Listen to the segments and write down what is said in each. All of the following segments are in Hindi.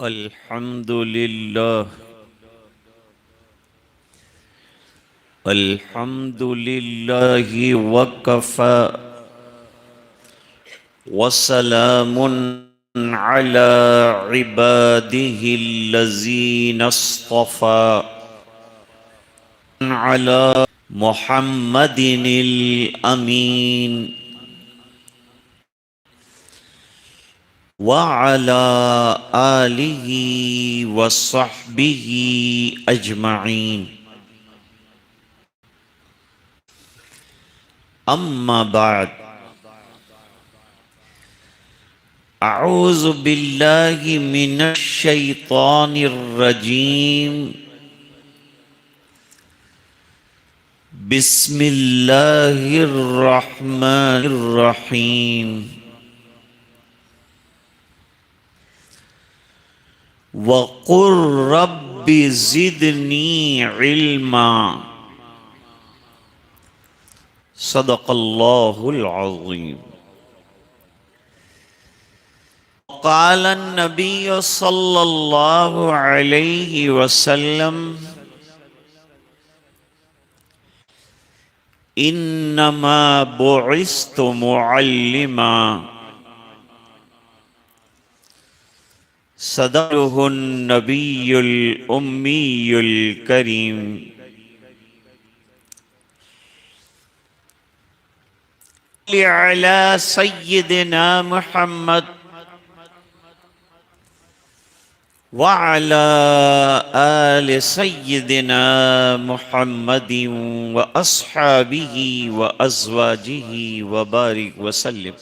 अल्हम्दुलिल्लाहि वकफ़ा वसलामुन अला इबादिहिल्लज़ीना इस्तफ़ा अला मुहम्मदिनिल अमीन व अला आलिहि व सहबिहि अजमईन। अम्मा बाद, अऊज़ु बिल्लाहि मिनश शैतानिर रजीम। बिस्मिल्लाहिर रहमानिर रहीम। वक़ुर रब्बि ज़िदनी इल्मा। सदक़ल्लाहुल अज़ीम। क़ाल अन्नबिय्यु सल्लल्लाहु अलैहि वसल्लम इन्नमा बुइस्तु मुअल्लिमा। सदक़हुन नबियुल उम्मीयुल करीम। अला सय्यिदिना मुहम्मद व अला आलि सय्यिदिना मुहम्मदिन व अस्हाबिही व अज़वाजिही व बारिक व सल्लिम।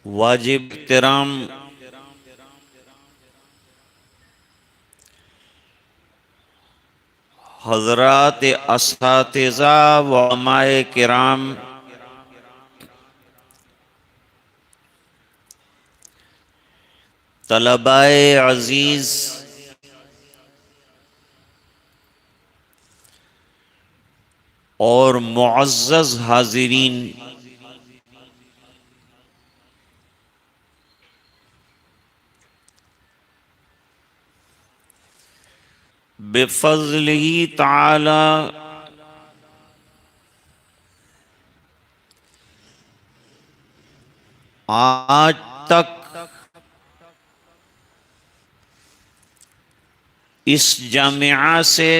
वाजिब एहतराम हज़रात असातिज़ा व उलमाए किराम, तलबाए अज़ीज़, और मुअज़्ज़ज़ हाज़िरीन, बिफ़ज़्लिही तआला आज तक इस जामिया से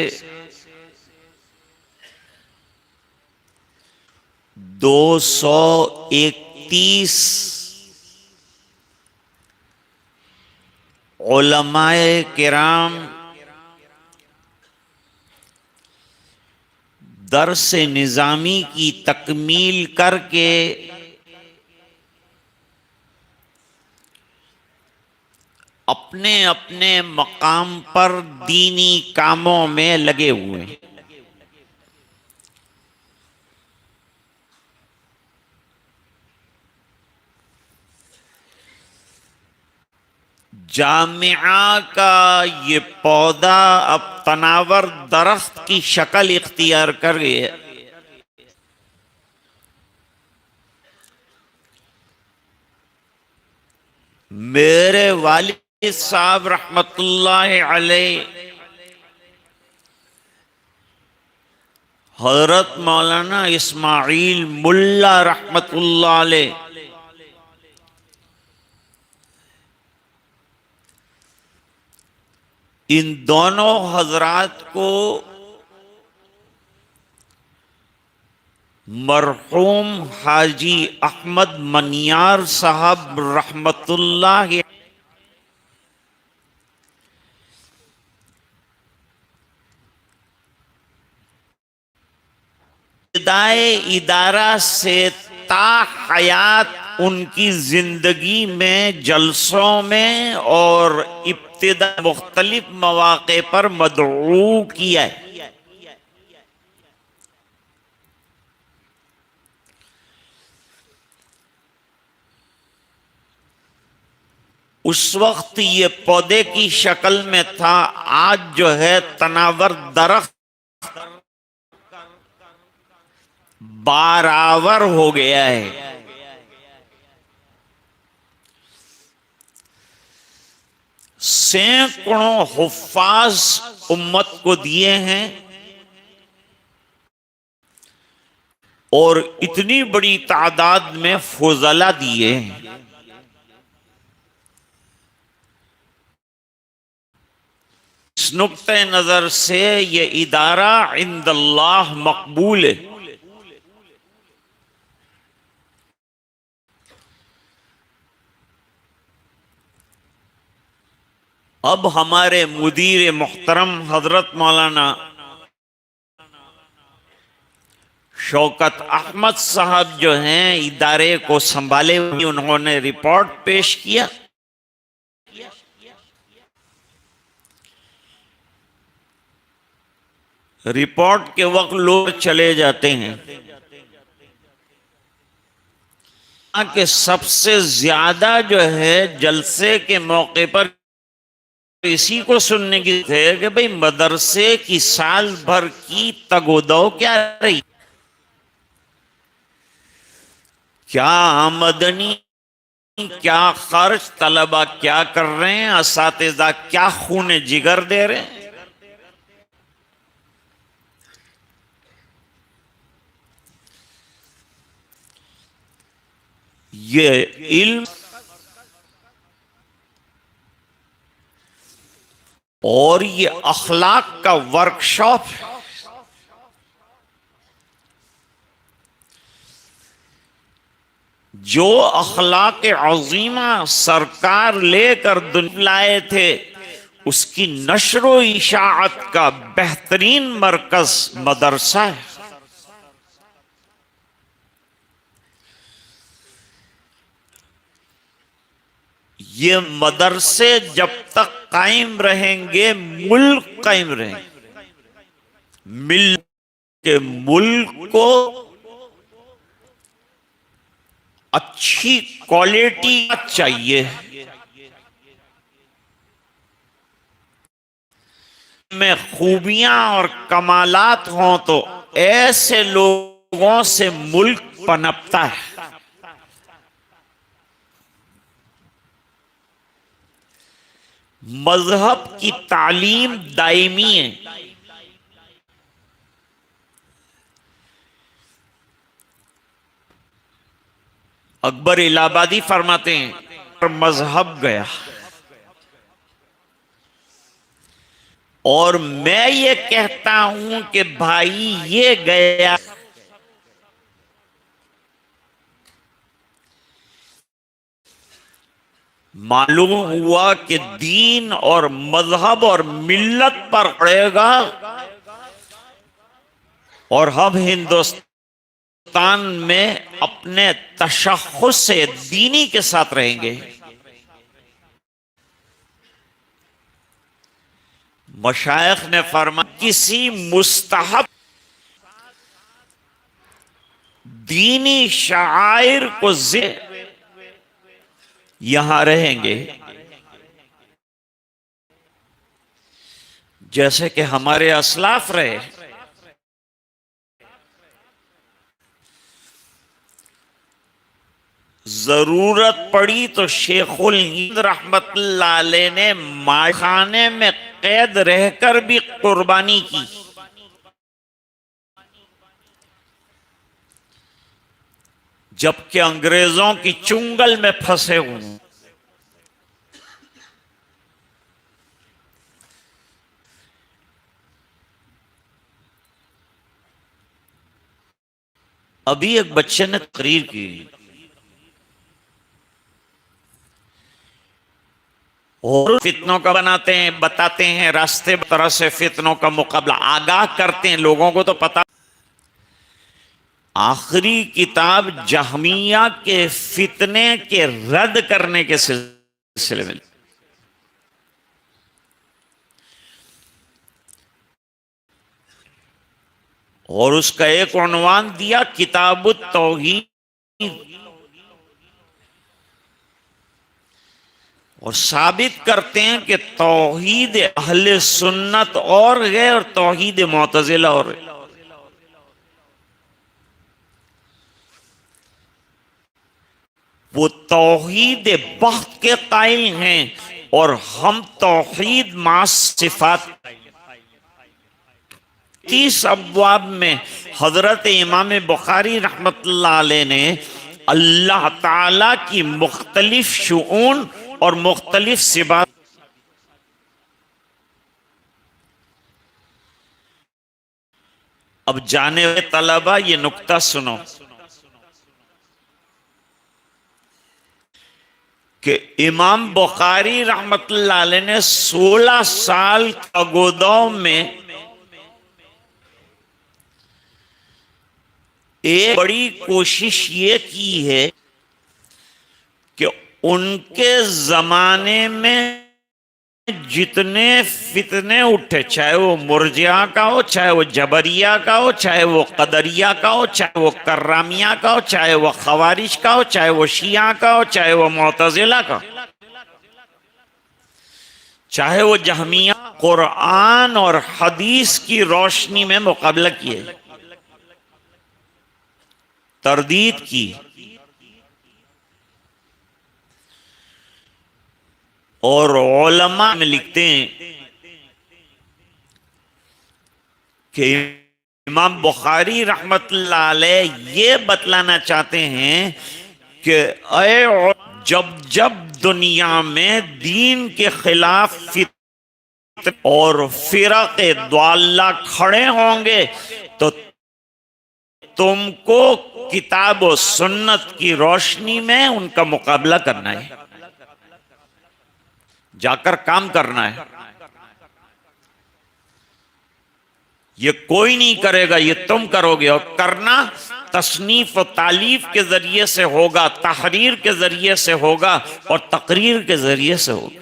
231 उलमाए किराम दर्स निज़ामी की तकमील करके अपने अपने मकाम पर दीनी कामों में लगे हुए हैं। जामिया का ये पौधा अब तनावर दरख्त की शक्ल इख्तियार कर गया। मेरे वालिद साहब रहमतुल्लाह अलैह हजरत मौलाना इस्माइल मुल्ला रहमतुल्लाह अलैह इन दोनों हजरात को मरहूम हाजी अहमद मनियार साहब रहमतुल्लाह इदाए इदारा से ता हयात उनकी जिंदगी में जलसों में और इब्तिदा मुख्तलिफ मौके पर मदऊ किया है। उस वक्त ये पौधे की शक्ल में था, आज जो है तनावर दरख्त बारावर हो गया है। सैकड़ों हुफ्फाज उम्मत को दिए हैं और इतनी बड़ी तादाद में फुजला दिए हैं। इस नुक्ते नजर से ये इदारा इंदल्लाह मकबूल है। अब हमारे मुदीर मुहतरम हजरत मौलाना शौकत अहमद साहब जो हैं इदारे को संभाले हुए, उन्होंने रिपोर्ट पेश किया। रिपोर्ट के वक्त लोग चले जाते हैं कि सबसे ज्यादा जो है जलसे के मौके पर इसी को सुनने की थे कि भाई मदरसे की साल भर की तगोदो क्या रही, क्या आमदनी, क्या खर्च, तलबा क्या कर रहे हैं, असातिज़ा क्या खून जिगर दे रहे हैं। ये इल्म और ये अखलाक का वर्कशॉप है। जो अखलाक अज़ीमा सरकार लेकर दुनिया लाए थे, उसकी नशरो इशाअत का बेहतरीन मरकज मदरसा है। ये मदरसे जब तक कायम रहेंगे मुल्क कायम रहेंगे। मिल के मुल्क को अच्छी क्वालिटी चाहिए, में खूबियां और कमालात हों तो ऐसे लोगों से मुल्क पनपता है। मजहब की तालीम दायमी है। अकबर इलाहाबादी फरमाते हैं मजहब गया और मैं ये कहता हूं कि भाई ये गया। मालूम हुआ कि दीन और मजहब और मिल्लत पर पड़ेगा और हम हिंदुस्तान में अपने तशख़्ख़ुस से दीनी के साथ रहेंगे। मशाइख ने फरमाया किसी मुस्तहब दीनी शायर को यहां रहेंगे, जैसे कि हमारे असलाफ रहे। जरूरत पड़ी तो शेखुल हिंद रहमतुल्लाह अलैह ने माखाने में कैद रहकर भी कुर्बानी की। जबकि अंग्रेजों की चुंगल में फंसे हुए। अभी एक बच्चे ने तकरीर की और फितनों का बनाते हैं, बताते हैं रास्ते तरह से फितनों का मुकाबला, आगाह करते हैं लोगों को। तो पता आखिरी किताब जहमिया के फितने के रद्द करने के सिलसिले में, और उसका एक उन्वान दिया किताबुत तौहीद, और साबित करते हैं कि तौहीद अहले सुन्नत और है और तौहीद मुअतज़िला और है। वो तौहीद बख्त के कायल हैं और हम तौहीद मास सिफात। 30 अब्वाब में हजरत इमाम बुखारी रहमतुल्लाह अलैह ने अल्लाह ताला की मुख्तलिफ शुऊन और मुख्तलिफ सिफात। अब जाने वाले तलबा ये नुक्ता सुनो कि इमाम बुखारी रहमतुल्लाह अलैह ने 16 साल अगोदौ में एक बड़ी कोशिश ये की है कि उनके जमाने में जितने फितने उठे, चाहे वो मुर्जिया का हो, चाहे वो जबरिया का हो, चाहे वो कदरिया का हो, चाहे वो कर्रामिया का हो, चाहे वो खवारिज का हो, चाहे वो शिया का हो, चाहे वो मुअतजिला का, चाहे वो जहमिया, कुरान और हदीस की रोशनी में मुकाबला किए, तरदीद की। और उलमा में लिखते हैं कि इमाम बुखारी रहमतुल्लाह अलैह ये बतलाना चाहते हैं कि जब जब दुनिया में दीन के खिलाफ फितने और फिरक़े ज़ाल्ला खड़े होंगे तो तुमको किताब और सुन्नत की रोशनी में उनका मुकाबला करना है, जाकर काम करना है। ये कोई नहीं करेगा, ये तुम करोगे। और करना तसनीफ और तालीफ के जरिए से होगा, तहरीर के जरिए से होगा और तकरीर के जरिए से होगा।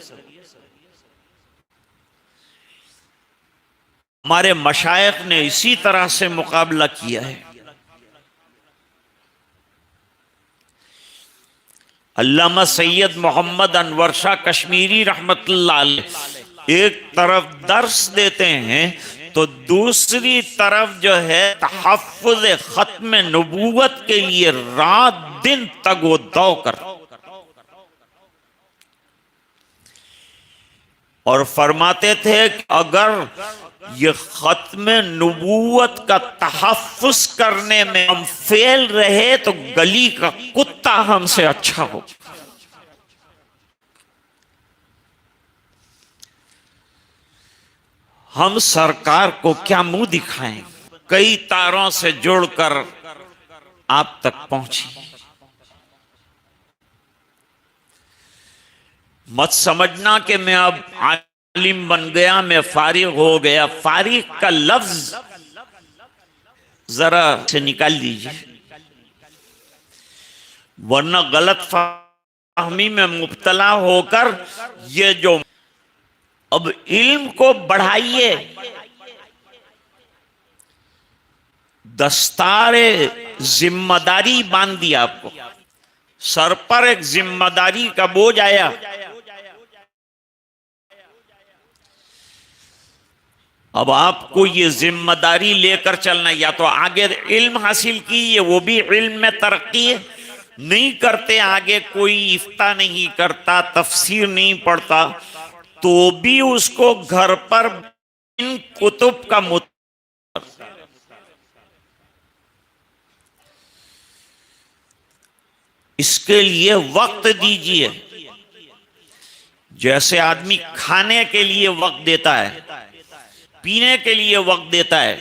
हमारे मशाइख ने इसी तरह से मुकाबला किया है। अल्लामा सैयद मोहम्मद अनवर शाह कश्मीरी रहमतुल्लाह अलैह एक तरफ दर्स देते हैं तो दूसरी तरफ जो है तहफ़्फ़ुज़ ख़त्म नबूवत के लिए रात दिन तगोदौ कर, और फरमाते थे कि अगर ये ख़त्म नबूवत का तहफ़्फ़ुज़ करने में हम फेल रहे तो गली का कुत्ता हमसे अच्छा हो। हम सरकार को क्या मुंह दिखाएं, कई तारों से जोड़कर आप तक पहुंची। मत समझना कि मैं अब आलिम बन गया, मैं फारिग हो गया। फारिग का लफ्ज जरा से निकाल दीजिए, वरना गलत फहमी में मुब्तला होकर ये जो अब इल्म को बढ़ाइए, दस्तारे जिम्मेदारी बांध दिया आपको, सर पर एक जिम्मेदारी का बोझ आया। अब आपको ये जिम्मेदारी लेकर चलना, या तो आगे इल्म हासिल कीजिए, वो भी इल्म में तरक्की है, नहीं करते आगे, कोई इफ्ता नहीं करता, तफसीर नहीं पढ़ता, तो भी उसको घर पर इन कुतुब का इसके लिए वक्त दीजिए। जैसे आदमी खाने के लिए वक्त देता है, पीने के लिए वक्त देता है,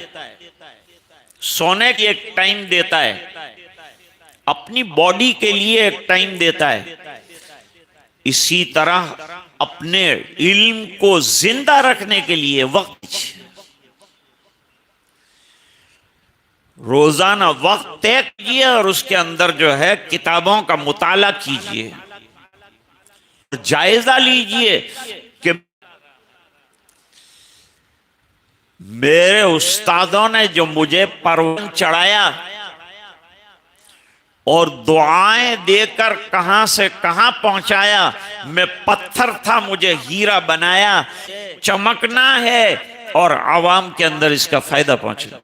सोने के एक टाइम देता है, अपनी बॉडी के लिए एक टाइम देता है, इसी तरह अपने इल्म को जिंदा रखने के लिए वक्त, रोजाना वक्त तय कीजिए और उसके अंदर जो है किताबों का मुताला कीजिए, जायजा लीजिए कि मेरे उस्तादों ने जो मुझे परवान चढ़ाया और दुआएं देकर कहां से कहां पहुंचाया, मैं पत्थर था, मुझे हीरा बनाया। चमकना है और आवाम के अंदर इसका फायदा पहुंचेगा।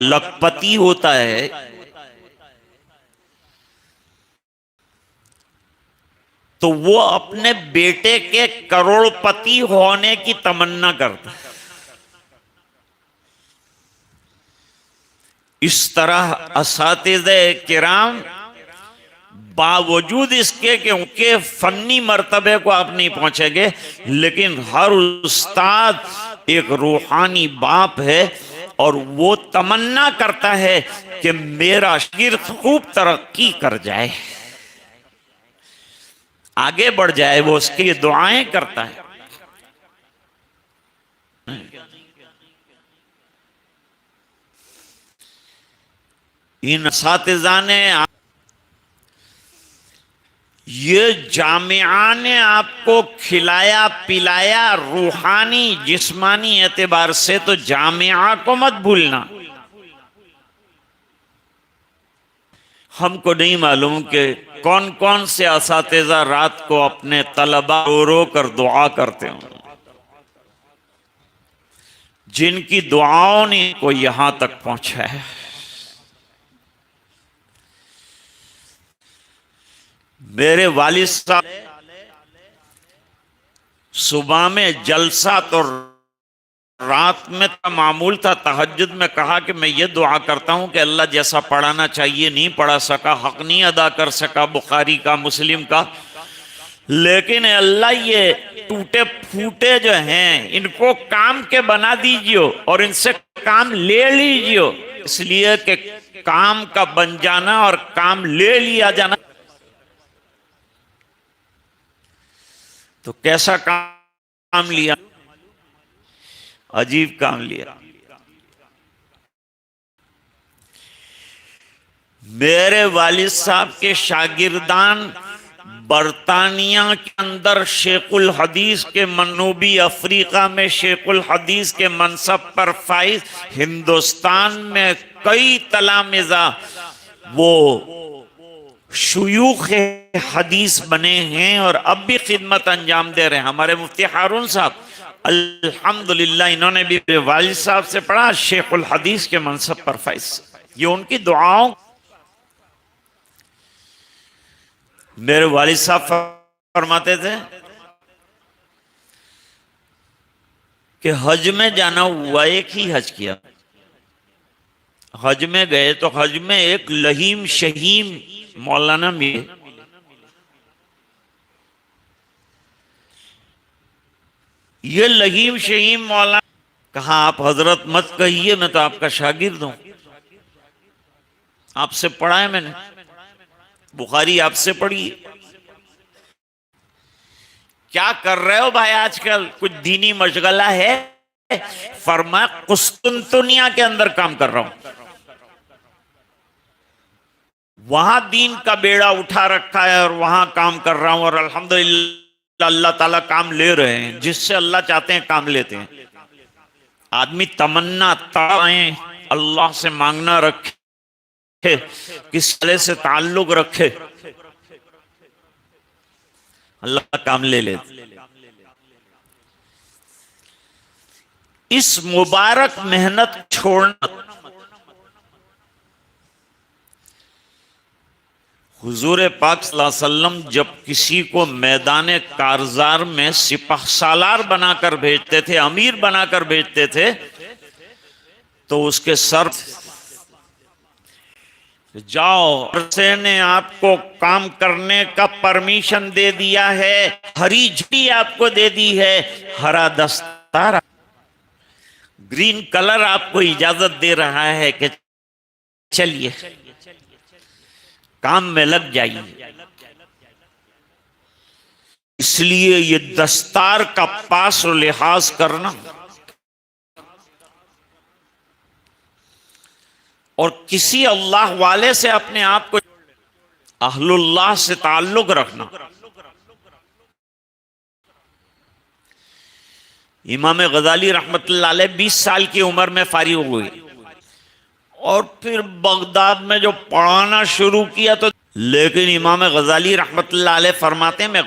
लखपति होता है तो वो अपने बेटे के करोड़पति होने की तमन्ना करता है। इस तरह असातिज़े किराम बावजूद इसके कि उनके फन्नी मर्तबे को आप नहीं पहुंचेंगे, लेकिन हर उस्ताद एक रूहानी बाप है और वो तमन्ना करता है कि मेरा शागिर्द खूब तरक्की कर जाए, आगे बढ़ जाए, वो उसकी दुआएं करता है। इन असातिज़ा ने, ये जामिया ने आपको खिलाया पिलाया रूहानी जिस्मानी एतबार से, तो जामिया को मत भूलना। हमको नहीं मालूम कि कौन कौन से असातिज़ा रात को अपने तलबा रो रो कर दुआ करते हों, जिनकी दुआओं ने को यहां तक पहुंचा है। मेरे वालिद साहब सुबह में जलसा तो रात में मामूल था, तहज्जुद में कहा कि मैं ये दुआ करता हूं कि अल्लाह जैसा पढ़ाना चाहिए नहीं पढ़ा सका, हक नहीं अदा कर सका बुखारी का मुस्लिम का, लेकिन अल्लाह ये टूटे फूटे जो हैं इनको काम के बना दीजिए और इनसे काम ले लीजिए, इसलिए कि काम का बन जाना और काम ले लिया जाना। तो कैसा काम लिया, अजीब काम लिया। मेरे वालिद साहब के शागिर्दान बरतानिया के अंदर शेखुल हदीस के मनूबी, अफ्रीका में शेखुल हदीस के मनसब पर फाइज, हिंदुस्तान में कई तलामिज़ा वो शुयूख हदीस बने हैं और अब भी खिदमत अंजाम दे रहे हैं। हमारे मुफ्ती हारून साहब अल्हम्दुलिल्लाह, इन्होंने भी मेरे वालिद साहब से पढ़ा शेखुल हदीस के मनसब पर फाइज। ये उनकी दुआओं, मेरे वालिद साहब फरमाते थे कि हज में जाना हुआ, एक ही हज किया, हज में गए तो हज में एक लहीम शहीम मौलाना मिले, ये लहीम शहीम मौलाना कहा आप हजरत मत कहिए, मैं तो आपका शागिर्द हूं, आपसे पढ़ा है मैंने, बुखारी आपसे पढ़ी है। क्या कर रहे हो भाई आजकल, कुछ दीनी मशगला है? फरमाया कुस्तुनतुनिया के अंदर काम कर रहा हूं, वहां दीन का बेड़ा उठा रखा है और वहां काम कर रहा हूं और अल्हम्दुलिल्लाह अल्लाह ताला काम ले रहे हैं, जिससे अल्लाह चाहते हैं काम लेते हैं। आदमी तमन्ना ताए अल्लाह से मांगना रखे, किस तरह से ताल्लुक रखे, अल्लाह काम ले लेते। इस मुबारक मेहनत छोड़ना, हुजूर पाक सल्लल्लाहु अलैहि वसल्लम जब किसी को मैदान कारजार में सिपाह सालार बनाकर भेजते थे, अमीर बनाकर भेजते थे, तो उसके सर जाओ से ने आपको काम करने का परमिशन दे दिया है, हरी झंडी आपको दे दी है, हरा दस्तार ग्रीन कलर आपको इजाजत दे रहा है कि चलिए काम में लग जाइए। इसलिए ये दस्तार का पास और लिहाज करना और किसी अल्लाह वाले से अपने आप को अहलुल्लाह से ताल्लुक रखना। इमाम गजाली रहमतुल्लाह अलैह 20 साल की उम्र में फारिग हुए और फिर बगदाद में जो पढ़ाना शुरू किया तो, लेकिन इमाम गजाली रहमतुल्लाह अलैह फरमाते हैं मैं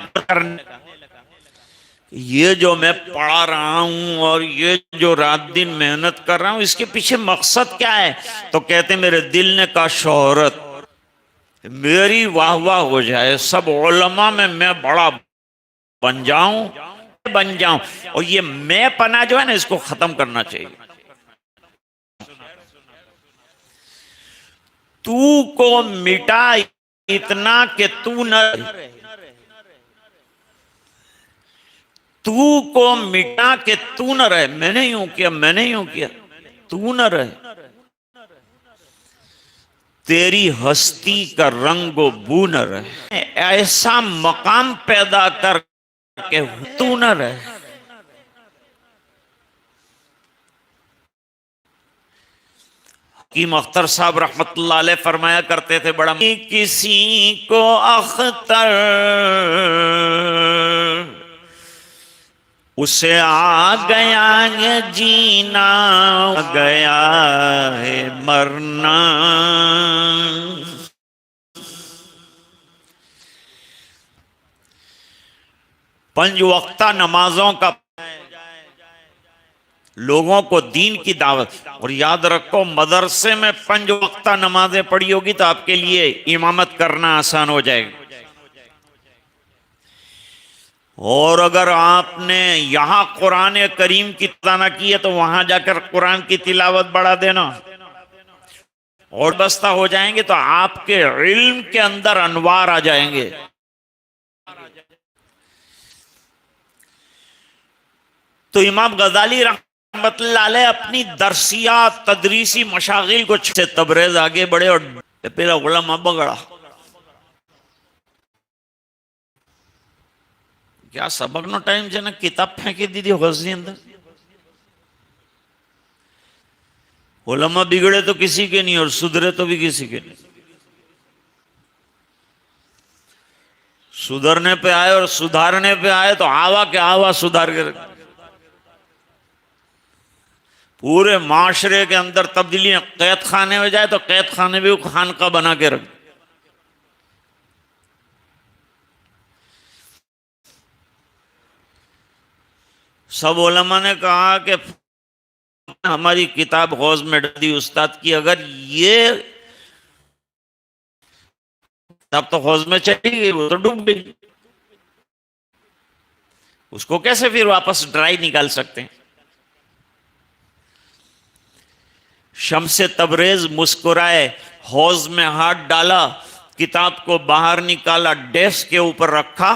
ये जो मैं पढ़ा रहा हूं और ये जो रात दिन मेहनत कर रहा हूं, इसके पीछे मकसद क्या है? तो कहते मेरे दिल ने कहा शोहरत, मेरी वाह वाह हो जाए, सब उलमा में मैं बड़ा बन जाऊं। और ये मैं पना जो है ना, इसको खत्म करना चाहिए। तू को मिटा इतना कि तू न रहे, तू को मिटा के तू न रहे। मैंने यूं किया, मैंने यूं किया, तू न रहे। तेरी हस्ती का रंग बू न रहे। ऐसा मकाम पैदा करके तू न रहे। हकीम अख्तर साहब रहमतुल्लाह अलैह फरमाया करते थे, बड़ा किसी को अख्तर उसे आ गया है जीना, गया है मरना। पंज वक्ता नमाजों का लोगों को दीन की दावत। और याद रखो, मदरसे में पंज वक्ता नमाजें पढ़ी होगी तो आपके लिए इमामत करना आसान हो जाएगा। और अगर आपने यहां कुरान करीम की तलाना की है तो वहां जाकर कुरान की तिलावत बढ़ा देना, और बस्ता हो जाएंगे तो आपके इल्म के अंदर अनवार आ जाएंगे। तो इमाम गजाली रहमतुल्लाह अलैह अपनी दरसिया तदरीसी मशागिल को से तबरेज आगे बढ़े और पेला गुलाम बगड़ा। क्या सबक नो टाइम છે ને કિતાબ ફેંકી દીધી હોજની અંદર। उलमा बिगड़े तो किसी के नहीं और सुधरे तो भी किसी के नहीं। सुधरने पे आए और सुधारने पे आए तो आवा के आवा सुधार के रखे। पूरे माशरे के अंदर तब्दीली, कैद खाने में जाए तो कैद खाने भी खानका बना के रखे। सब उलमा ने कहा कि हमारी किताब गौज में डाल दी उस्ताद की, अगर ये तब तो हौज में चली गई, वो तो डूब गई, उसको कैसे फिर वापस ड्राई निकाल सकते हैं। शम्से तबरेज मुस्कुराए, हौज में हाथ डाला, किताब को बाहर निकाला, डेस्क के ऊपर रखा,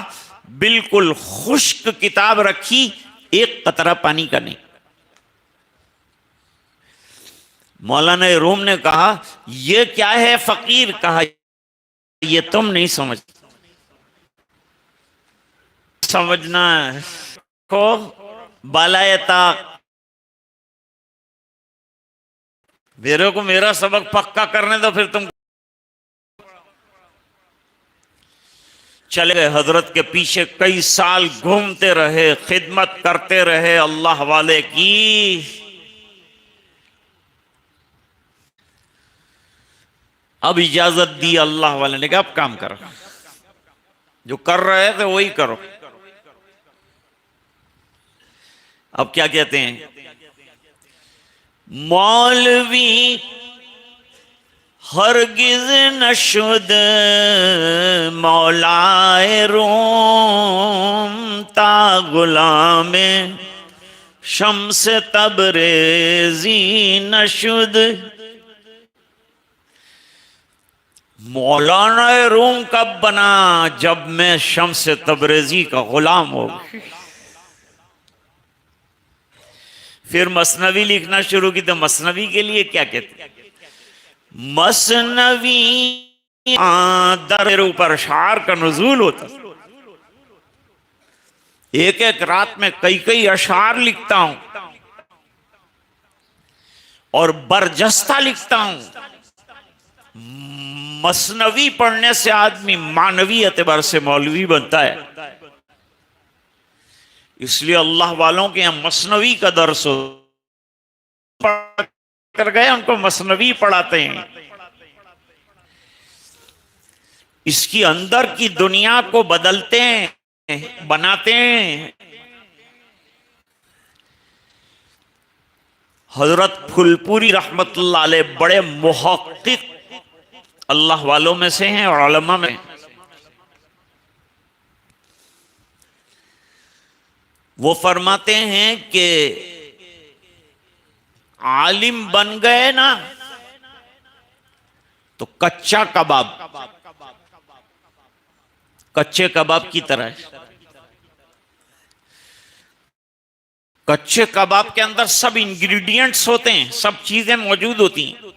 बिल्कुल खुश्क किताब रखी, एक कतरा पानी का नहीं। मौलाना रूम ने कहा यह क्या है फकीर? कहा ये तुम नहीं समझना को बालायता। मेरे को मेरा सबक पक्का करने दो, फिर तुम चले गए। हजरत के पीछे कई साल घूमते रहे, खिदमत करते रहे अल्लाह वाले की। अब इजाजत दी अल्लाह वाले ने, कहा अब काम करो, जो कर रहे थे वही करो। अब क्या कहते हैं? मौलवी हरगिज नशुद मौलाए रोम ता गुलाम शम्स तबरेजी नशुद। मौलाना रूम कब बना? जब मैं शम्स तबरेजी का गुलाम हो गया। फिर मसनवी लिखना शुरू की, तो मसनवी के लिए क्या कहते? मसनवी दर ऊपर शार का नुज़ूल होता, एक एक रात में कई कई अशार लिखता हूं और बरजस्ता लिखता हूं। मसनवी पढ़ने से आदमी मानवी एतबार से मौलवी बनता है। इसलिए अल्लाह वालों के यहां मसनवी का दर्स हो, पढ़ कर गए उनको मसनवी पढ़ाते हैं। इसकी अंदर की दुनिया को बदलते हैं, बनाते हैं। हजरत फुलपुरी रहमतुल्लाह अलैह बड़े मुहक्किक अल्लाह वालों में से हैं और उलमा में। वो फरमाते हैं कि आलिम बन गए ना तो कच्चा कबाब कच्चे कबाब की तरह है। कच्चे कबाब के अंदर सब इंग्रेडिएंट्स होते हैं, सब चीजें मौजूद होती हैं,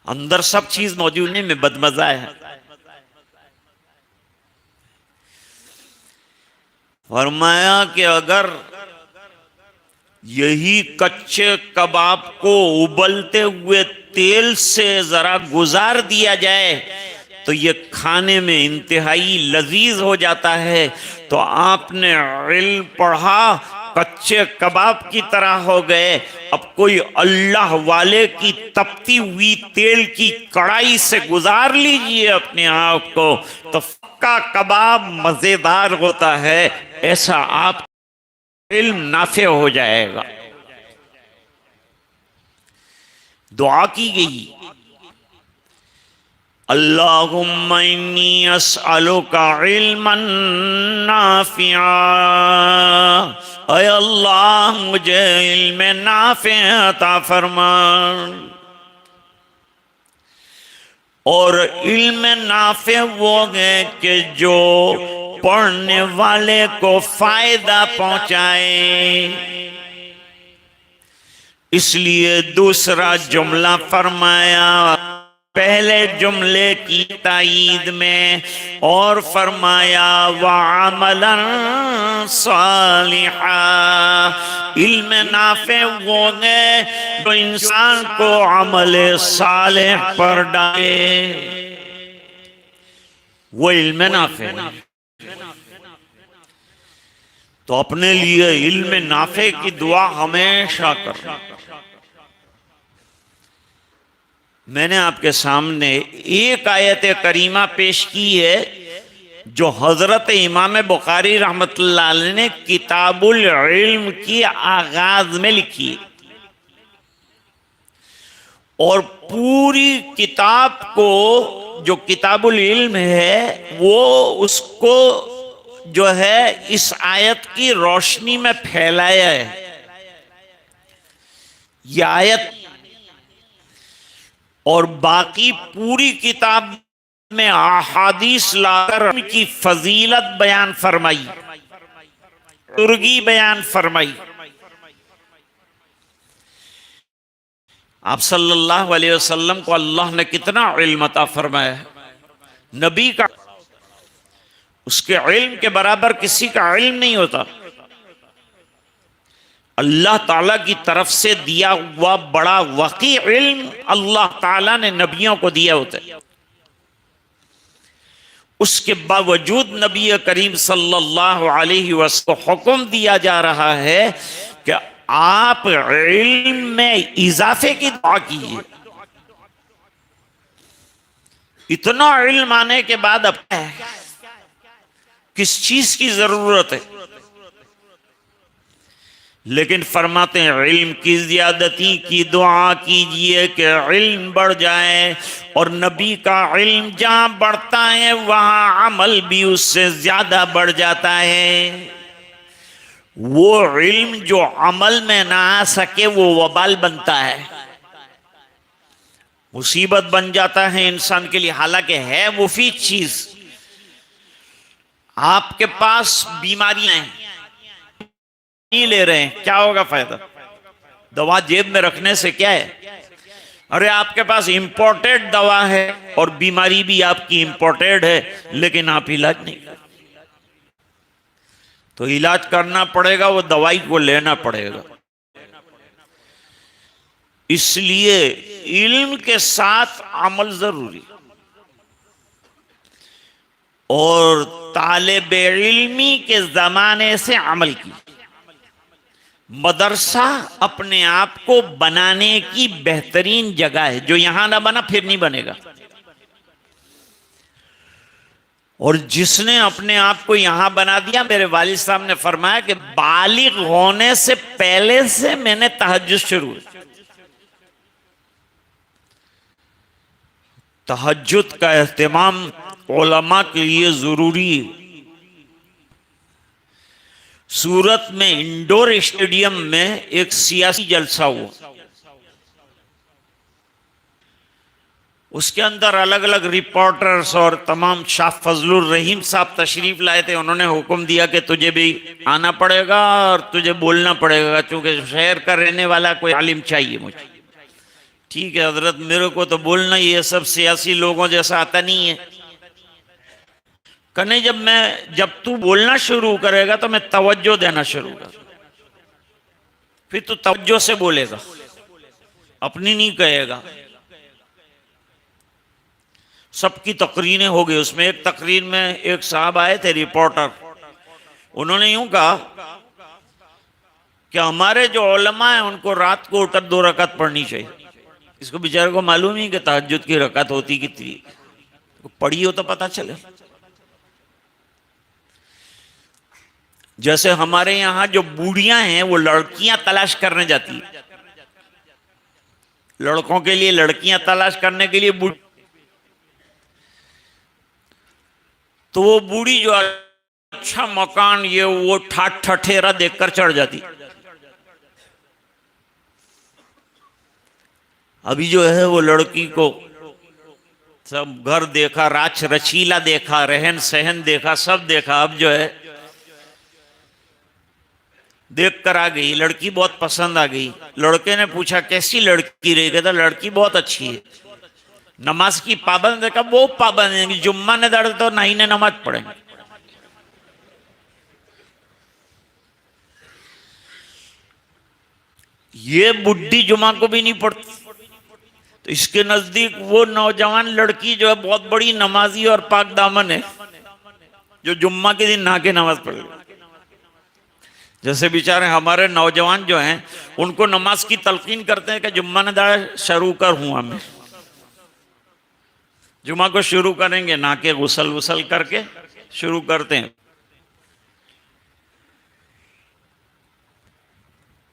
अंदर सब चीज मौजूद नहीं में बदमजा है। फरमाया कि अगर यही कच्चे कबाब को उबलते हुए तेल से जरा गुजार दिया जाए तो ये खाने में इंतहाई लजीज हो जाता है। तो आपने इल्म पढ़ा, कच्चे कबाब की तरह हो गए। अब कोई अल्लाह वाले की तपती हुई तेल की कढ़ाई से गुजार लीजिए अपने आप को, तो पक्का कबाब मजेदार होता है। ऐसा आप इल्म नाफे हो जाएगा। दुआ की गई, अल्लाहुम्मा इन्नी अस्अलुका इल्मन नाफिआ, ऐ अल्लाह मुझे इल्म नाफे अता फरमा। और इल्म नाफे वो है कि जो पढ़ने वाले को फायदा पहुंचाए। इसलिए दूसरा जुमला फरमाया पहले जुमले की तायीद में, और फरमाया वअमलन सालिहा। इल्म नाफे वो है जो इंसान को अमल सालेह पर डाले, वो इल्म नाफे है। तो अपने लिए इल्म नाफे की दुआ हमेशा करना। मैंने आपके सामने एक आयत करीमा पेश की है जो हजरत इमाम बुखारी रहमतुल्लाह अलैह ने किताबुल इल्म की आगाज में लिखी है, और पूरी किताब को जो किताबुल इल्म है वो उसको जो है इस आयत की रोशनी में फैलाया है। यह आयत और बाकी पूरी किताब में अहादीस लाकर की फजीलत बयान फरमाई, तुर्गी बयान फरमाई। आप सल्लल्लाहु अलैहि वसल्लम को अल्लाह ने कितना इल्म अता फरमाया है। नबी का उसके इल्म के बराबर किसी का इल्म नहीं होता। अल्लाह ताला की तरफ से दिया हुआ बड़ा वकी इल्म अल्लाह ताला ने नबियों को दिया होता है। उसके बावजूद नबी करीम सल्लल्लाहु अलैहि वसल्लम को हुक्म दिया जा रहा है कि आप इल्म में इजाफे की दुआ कीजिए। इतना इल्म आने के बाद अब किस चीज की जरूरत है? लेकिन फरमाते हैं इल्म की ज्यादती की दुआ कीजिए कि इल्म बढ़ जाए। और नबी का इल्म जहां बढ़ता है वहां अमल भी उससे ज्यादा बढ़ जाता है। वो इल्म जो अमल में ना आ सके वो वबाल बनता है, मुसीबत बन जाता है इंसान के लिए। हालांकि है मुफीद चीज। आपके पास बीमारियां हैं, नहीं ले रहे हैं, क्या होगा फायदा? दवा जेब में रखने से क्या है? अरे आपके पास इंपोर्टेड दवा है और बीमारी भी आपकी इंपोर्टेड है, लेकिन आप इलाज नहीं करते। तो इलाज करना पड़ेगा, वो दवाई को लेना पड़ेगा। इसलिए इल्म के साथ अमल जरूरी। और तालिब इल्मी के जमाने से अमल की। मदरसा अपने आप को बनाने की बेहतरीन जगह है। जो यहां ना बना फिर नहीं बनेगा। और जिसने अपने आप को यहां बना दिया, मेरे वालिद साहब ने फरमाया कि बालिग होने से पहले से मैंने तहज्जुद शुरू। तहज्जुद का एहतमाम उलमा के लिए जरूरी है। सूरत में इंडोर स्टेडियम में एक सियासी जलसा हुआ, उसके अंदर अलग अलग रिपोर्टर्स और तमाम शाह फजलुर रहीम साहब तशरीफ लाए थे। उन्होंने हुक्म दिया कि तुझे भी आना पड़ेगा और तुझे बोलना पड़ेगा, क्योंकि शहर का रहने वाला कोई आलिम चाहिए मुझे। ठीक है हजरत, मेरे को तो बोलना ही है, सब सियासी लोगों जैसा आता नहीं है। कहने जब तू बोलना शुरू करेगा तो मैं तवज्जो देना शुरू कर, फिर तू तवज्जो से बोलेगा, अपनी नहीं कहेगा। सबकी तकरीरें हो गई। उसमें एक तकरीर में एक साहब आए थे रिपोर्टर, उन्होंने यूं कहा कि हमारे जो उलमा हैं उनको रात को उठकर 2 रकात पढ़नी चाहिए। इसको बेचारे को मालूम ही कि तहज्जुद की रकात होती कितनी, पढ़ी हो तो पता चले। जैसे हमारे यहां जो बूढ़ियां हैं वो लड़कियां तलाश करने जाती है, लड़कों के लिए लड़कियां तलाश करने के लिए तो वो बूढ़ी जो अच्छा मकान ये वो ठाठ ठठेरा देखकर चढ़ जाती। अभी जो है वो लड़की को सब घर देखा, राच रचीला देखा, रहन सहन देखा, सब देखा। अब जो है देख कर आ गई, लड़की बहुत पसंद आ गई। लड़के ने पूछा कैसी लड़की रही? कहता लड़की बहुत अच्छी है, नमाज की पाबंद है। का वो पाबंद है, जुम्मा ने दर्द तो नहीं ने नमाज पढ़ेंगे। ये बुढ़ी जुमा को भी नहीं पढ़ती, तो इसके नजदीक वो नौजवान लड़की जो है बहुत बड़ी नमाजी और पाक दामन है, जो जुम्मा के दिन नहा के नमाज पढ़े। जैसे बेचारे हमारे नौजवान जो हैं उनको नमाज की तलकीन करते हैं कि जुम्मा ने दाढ़ शुरू कर हुआ मैं, जुमा को शुरू करेंगे, नहा के गुसल वुसल करके शुरू करते हैं।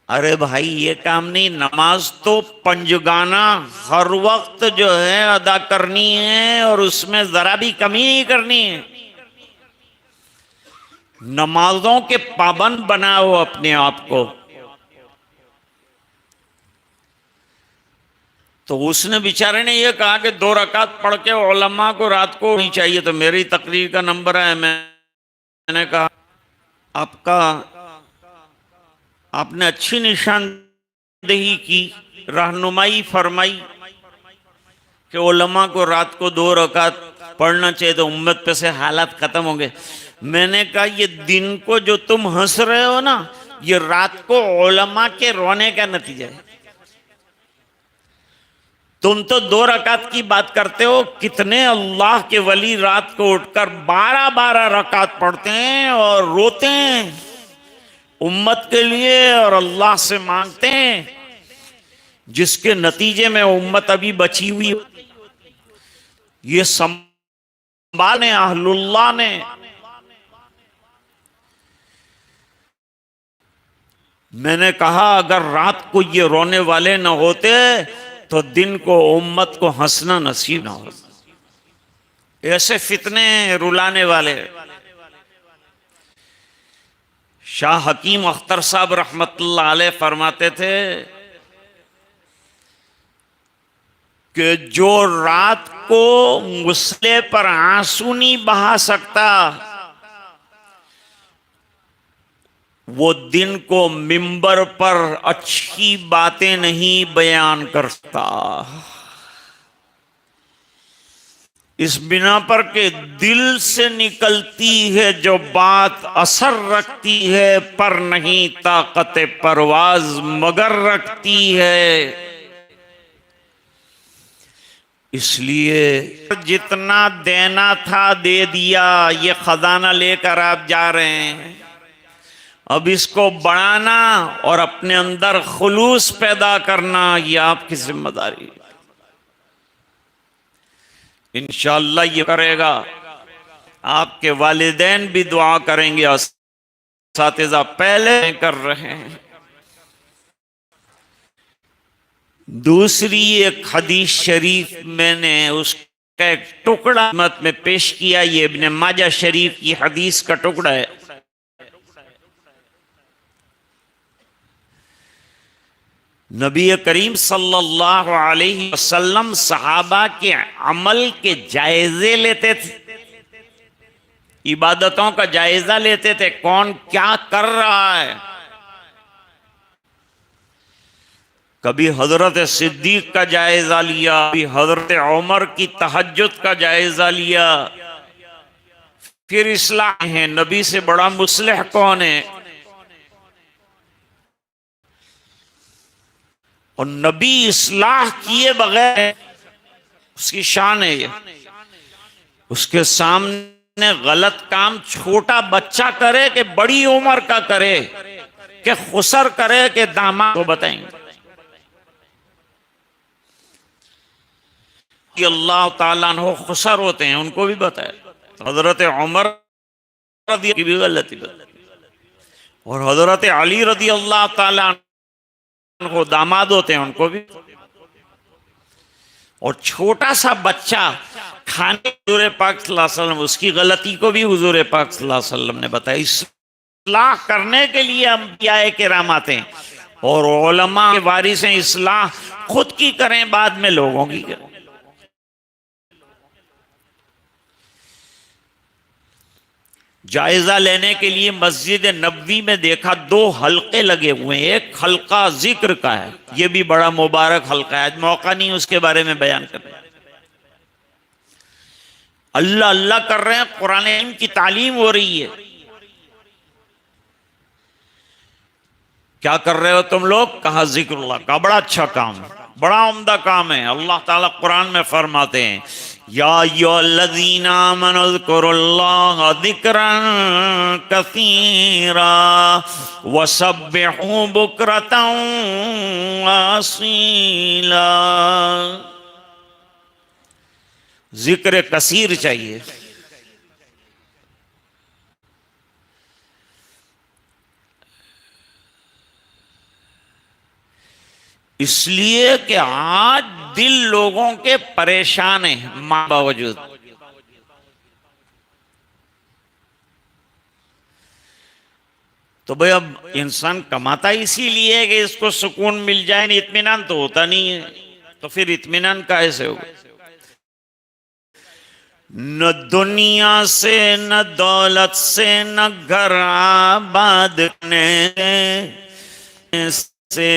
अरे भाई ये काम नहीं, नमाज तो पंजगाना हर वक्त जो है अदा करनी है और उसमें जरा भी कमी नहीं करनी है। नमाजों के पाबंद बनाओ अपने आप को। तो उसने बेचारे ने ये कहा कि 2 रकात पढ़ के उलमा को रात को नहीं चाहिए। तो मेरी तकरीर का नंबर है, मैंने कहा आपने अच्छी निशानदेही की, रहनुमाई फरमाई कि उलमा को रात को 2 रकात पढ़ना चाहिए, तो उम्मत पे से हालात खत्म होंगे। मैंने कहा ये दिन को जो तुम हंस रहे हो ना, ये रात को उलमा के रोने का नतीजा है। तुम तो 2 रकात की बात करते हो, कितने अल्लाह के वली रात को उठकर 12-12 रकात पढ़ते हैं और रोते हैं उम्मत के लिए और अल्लाह से मांगते हैं, जिसके नतीजे में उम्मत अभी बची हुई। ये संभाले अहलुल्लाह ने। मैंने कहा अगर रात को ये रोने वाले न होते तो दिन को उम्मत को हंसना नसीब ना हो। ऐसे फितने रुलाने वाले। शाह हकीम अख्तर साहब रहमतुल्लाह अलैह फरमाते थे कि जो रात को मुसले पर आंसू नहीं बहा सकता, वो दिन को मिंबर पर अच्छी बातें नहीं बयान करता। इस बिना पर के दिल से निकलती है जो बात असर रखती है, पर नहीं ताकत परवाज मगर रखती है। इसलिए जितना देना था दे दिया, ये खजाना लेकर आप जा रहे हैं। अब इसको बढ़ाना और अपने अंदर खुलूस पैदा करना, ये आपकी जिम्मेदारी है। इंशाअल्लाह ये करेगा आपके वालिदैन भी दुआ करेंगे और साथिजा पहले कर रहे हैं। दूसरी एक हदीस शरीफ मैंने उसका एक टुकड़ा मत में पेश किया, ये इब्ने माजा शरीफ की हदीस का टुकड़ा है। नबी करीम सल्लल्लाहु अलैहि वसल्लम सहाबा के अमल के जायजे लेते थे, इबादतों का जायजा लेते थे, कौन क्या कर रहा है। कभी हजरत सिद्दीक का जायजा लिया, कभी हजरत उमर की तहज्जुद का जायजा लिया। फिर इस्लाह है, नबी से बड़ा मुस्लिह कौन है। और नबी इस्लाह किए बगैर, उसकी शान है ये, उसके सामने गलत काम छोटा बच्चा करे कि बड़ी उम्र का करे, कि खुसर करे कि दामाद को बताएंगे। अल्लाह ताला अन्हु खुसर होते हैं, उनको भी बताया। हजरत उमर रदी की भी गलती और हजरत अली रदी अल्लाह ताला अन्हु दामाद होते हैं, उनको भी। और छोटा सा बच्चा खाने, हुजूर पाक सल्लल्लाहु अलैहि वसल्लम उसकी गलती को भी हुजूर पाक सल्लल्लाहु अलैहि वसल्लम ने बताया। इस्लाह करने के लिए अंबिया किराम आते हैं और उलमा के वारिस हैं। इस्लाह खुद की करें, बाद में लोगों की करें। जायजा लेने के लिए मस्जिद नबवी में देखा 2 हल्के लगे हुए हैं। एक हल्का जिक्र का है, यह भी बड़ा मुबारक हल्का है, आज मौका नहीं उसके बारे में बयान करने। अल्लाह अल्लाह कर रहे हैं, कुरान इल्म की तालीम हो रही है। क्या कर रहे हो तुम लोग? कहा जिक्रुल्लाह का। बड़ा अच्छा काम, बड़ा उम्दा काम है। अल्लाह ताला कुरान में फरमाते हैं, या अय्युहल्लज़ीना आमनू ज़्कुरुल्लाह ज़िक्रन कसीरा वसब्बिहू बुक्रतन वअसीला। जिक्र कसीर चाहिए। इसलिए कि आज दिल लोगों के परेशान हैं मां बावजूद। तो भाई अब इंसान कमाता इसीलिए है कि इसको सुकून मिल जाए, नहीं इत्मीनान तो होता नहीं है। तो फिर इत्मीनान कैसे होगा? न दुनिया से, न दौलत से, न घर आबाद से,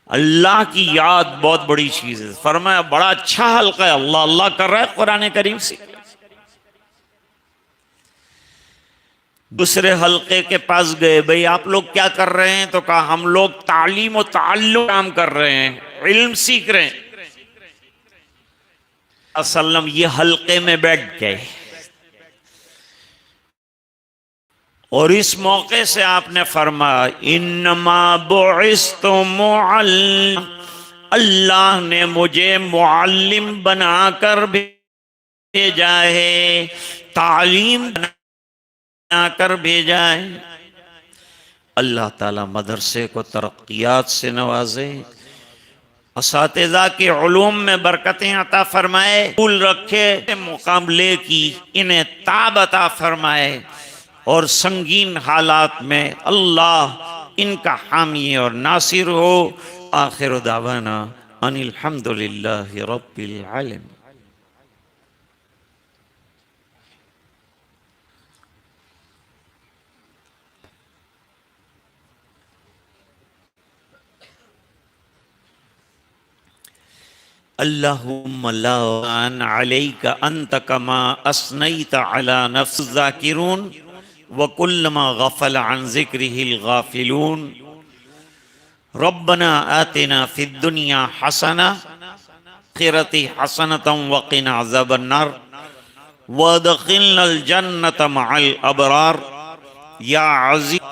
अल्लाह की याद बहुत बड़ी चीज है। फरमाया बड़ा अच्छा हल्का है, अल्लाह अल्लाह कर रहा है कुरान करीम से। दूसरे हल्के के पास गए, भाई आप लोग क्या कर रहे हैं? तो कहा हम लोग तालीम और ताल्लुम काम कर रहे हैं, इल्म सीख रहे हैं। असलम ये हल्के में बैठ गए और इस मौके से आपने फरमाया इन्नमा बुइस्तु मुअल्लिम, अल्लाह ने मुझे मुअल्लिम बनाकर भेजा है, तालीम बनाकर भेजा है। अल्लाह ताला मदरसे को तरक्कियात से नवाजे, असातिज़ा के उलूम में बरकतें अता फरमाए, फूल रखे मुकाबले की इन्हें ताब अता फरमाए और संगीन हालात में अल्लाह इनका हामी और नासिर हो। आखिर दावाना अनिल हम्दुलिल्लाहि रब्बिल आलमीन। अल्लाहुम्मा ला अलैका अंत कमा अस्नैत अला नफ्स ज़ाकिरून व कुल्लमा गफल अन ज़िक्रिहिल गाफिलून। रब्बना आतिना फिद दुनिया हसना आखिरति हसनतम व क़िना अज़ाबन नार वअदखिलनल जन्नत मअल अबरार। या अज़ीज़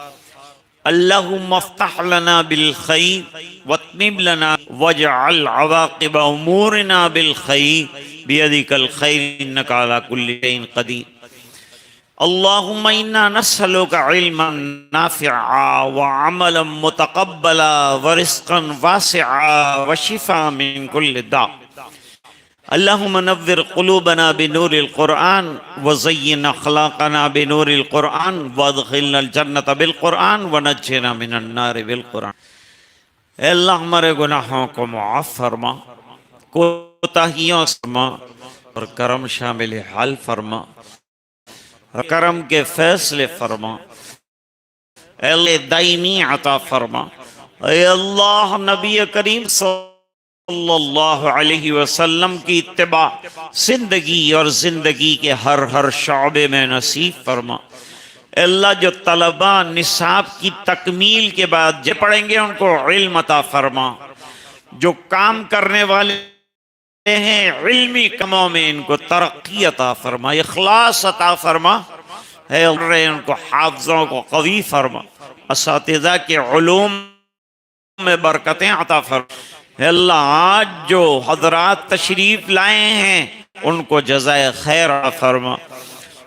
अल्लाहुम्मा अफ्तह लना बिल खैर वत्मिम लना वजअल अवाक़िब उमूरिना बिल खैर बियदिकल खैर इन्नका अला कुल्लि शैइन क़दीर। अल्लाहुम्मा इन्ना नस्अलुका इल्मन नाफ़िआ व अमलन मुतक़ब्बला व रिज़्क़न वासिआ व शिफ़ा मिन कुल्लि दा। अल्लाहुम्मा नव्विर क़ुलूबना बिनूरिल क़ुरआन व ज़य्यिन अख़लाक़ना बिनूरिल क़ुरआन व अदख़िलनल जन्नत बिल क़ुरआन व नज्जिना मिनन नार बिल क़ुरआन। ऐ अल्लाह हमारे गुनाहों को मुआफ़ फरमा, कोताहियों से फरमा और करम शामिल हाल फरमा, करम के फैसले फरमा, दायमी अता फरमा। ऐ अल्लाह नबी करीम सल्लल्लाहु अलैहि वसल्लम की इत्तिबा जिंदगी और जिंदगी के हर हर शौबे में नसीब फरमा। अल्लाह जो तलबा निसाब की तकमील के बाद जो पढ़ेंगे उनको इल्म अता फरमा, जो काम करने वाले हैं इल्मी कमों में इनको तरक्की अता फरमा, इखलास अता फरमा है, उनको हाफ़िज़ों को क़वी फरमा, असातिज़ा के उलूम में बरकतें अता फरमा। अल्लाह आज जो हज़रात तशरीफ़ लाए हैं उनको जज़ाए खैर अता फरमा।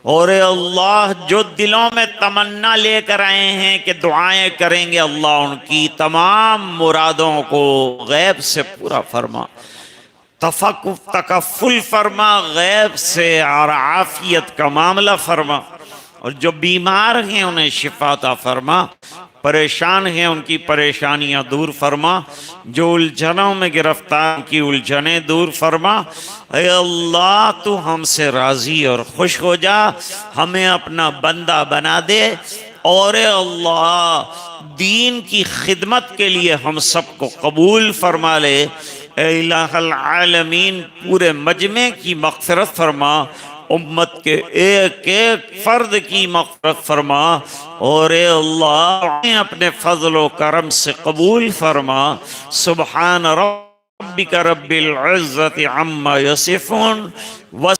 और अल्लाह जो दिलों में तमन्ना लेकर आए हैं कि दुआएं करेंगे, अल्लाह उनकी तमाम मुरादों को गैब से पूरा फरमा, तकफ़ुल फरमा गैब से और आफियत का मामला फरमा। और जो बीमार हैं उन्हें शिफा अता फरमा, परेशान हैं उनकी परेशानियां दूर फरमा, जो उलझनों में गिरफ्तार की उलझनें दूर फरमा। ऐ अल्लाह तू हमसे राज़ी और खुश हो जा, हमें अपना बंदा बना दे। और अल्लाह दीन की खिदमत के लिए हम सबको कबूल फरमा ले। ऐ इलाहुल आलमीन पूरे मजमे की मग़फ़िरत फरमा, उम्मत के एक एक फ़र्द की मग़फ़िरत फरमा। और अल्लाह अपने फ़ज़ल व करम से कबूल फरमा। सुब्हान रब्बिका रब्बिल इज़्ज़ति अम्मा यसिफ़ून व